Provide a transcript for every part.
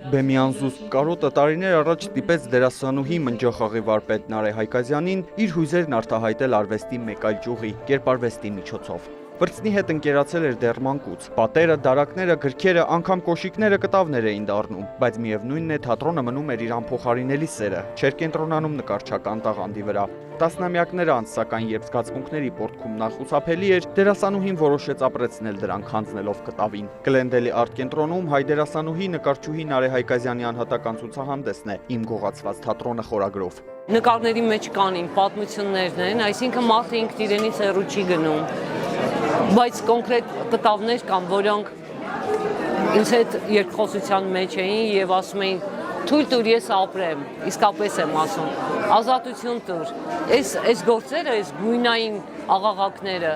Բեմի անզուսպ կարոտը տարիներ առաջ ստիպեց դերասանուհի մնջախաղի վարպետ Նարէ Հայկազյանին իր հույզերն արտահայտել արվեստի մեկ այլ ճյուղի՝ կերպարվեստի միջոցով։ Վրձնի հետ ընկերացել էր դեռ մանկուց։ Պատերը, դարակները, գրքերը, անգամ կոշիկները կտավներ էին դառնում, բայց միևնույնն է, թատրոնը մնում էր իր անփոխարինելի սերը, չէր կենտրոնանում նկարչական տաղանդի վրա։ Տասնամյակներ անց, սակայն, երբ զգացմունքների պոռթկումն անխուսափելի էր, դերասանուհին որոշեց ապրեցնել դրանք հանձնելով կտավին։ Գլենդելի արտ-կենտրոնում հայ դերասանուհի նկարչուհի Նարէ Հայկազյանի անհատական ցուցահանդեսն է «Իմ գողացված թատրոնը» խորագրով։ Նկարների մեջ կան իմ պատմություններն են, այսինքն մարդը ինքն իրենից հեռու չի գնում, բայց կոնկրետ կտավներ կան, որոնք ինձ հետ երկխոսության մեջ էին եւ ասում էին թույլ տուր ես ապրեմ, իսկապես եմ ասում, ազատություն տուր, այս գործերը, այս գույնային աղաղակները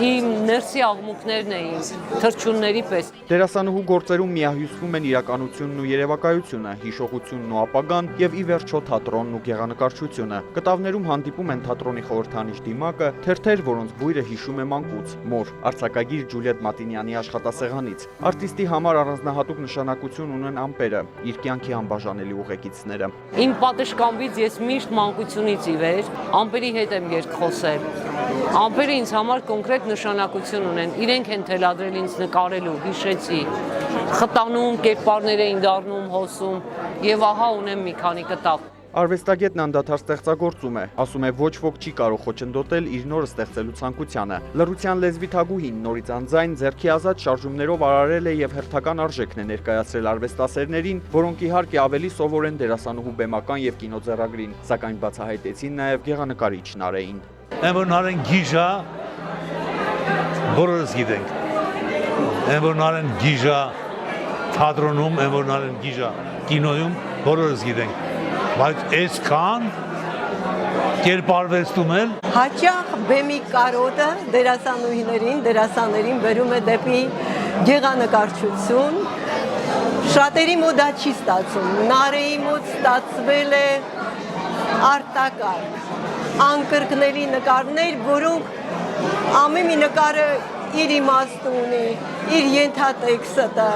իմ ներսի աղմուկներն էին, թռչունների պես։ Դերասանուհու գործերում միահյուսվում են իրականությունն ու երևակայությունը, հիշողությունն ու ապագան եւ ի վերջո թատրոնն ու գեղանկարչությունը։ Կտավներում հանդիպում են թատրոնի խորհրդանիշ դիմակը, թերթեր, որոնց բույրը հիշում է մանկուց, մոր, արձակագիր Ջուլիետ Մատինյանի աշխատասեղանից։ Արտիստի համար առանձնահատուկ նշանակություն ունեն ամպերը, իր կյանքի անբաժանելի ուղեկիցները։ Իմ պատշգամբից ես միշտ մանկությունից ի վեր ամպերի հետ եմ երկխոսել։ Ամպերը ինձ համար կոնկրետ նշանակություն ունեն, իրենք են թելադրել ինձ նկարելու, հիշեցի, խտանում, կերպարներ էին դառնում, հոսում եւ ահա ունեմ մի քանի կտավ։ Արվեստագետն անդադար ստեղծագործում է, ասում է ոչ ոք չի կարող խոչընդոտել իր նորը ստեղծելու ցանկությանը։ Լռության լեզվի թագուհին նորից անձայն ձեռքի ազատ շարժումներով արարել է եւ հերթական արժեքն է ներկայացրել արվեստասերներին, որոնք իհարկե ավելի սովոր են դերասանուհու բեմական եւ կինոձեռագրին, սակայն բացահայտեցին նաեւ գեղանկարիչ Նարէին։ Որ Նարէն գիժա, բոլորս գիտենք։ Որ Նարէն գիժա թատրոնում, որ Նարէն գիժա կինոյում, բոլորս գիտենք։ Բայց այսքան կերպարվեստում էլ հաճախ բեմի կարոտը դերասաններին բերում է դեպի գեղանկարչություն։ Շատերի մոտ դա չի ստացվում։ Նարէի մոտ ստացվել է արտակարգ, անկրկնելի նկարներ, որոնք ամեն մի նկարը իր իմաստ ունի, իր ենթատեքստը,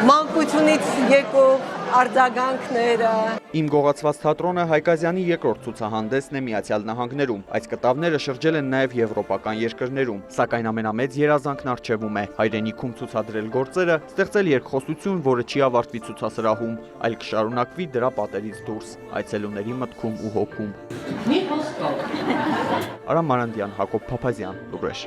մանկությունից եկող արձագանքները։ Իմ գողացված թատրոնը Հայկազյանի երկրորդ ցուցահանդեսն է Միացյալ Նահանգներում։ Այս կտավները շրջել են նաև եվրոպական երկրներում, սակայն ամենամեծ երազանքն առջևում է հայրենիքում ցուցադրել գործերը, ստեղծել երկխոսություն, որը չի ավարտվի ցուցասրահում, այլ կշարունակվի դրա պատերից դուրս, այցելուների մտքում ու հոգում։ Արամ Մարանդյան, Հակոբ Փափազյան, Լուրեշ։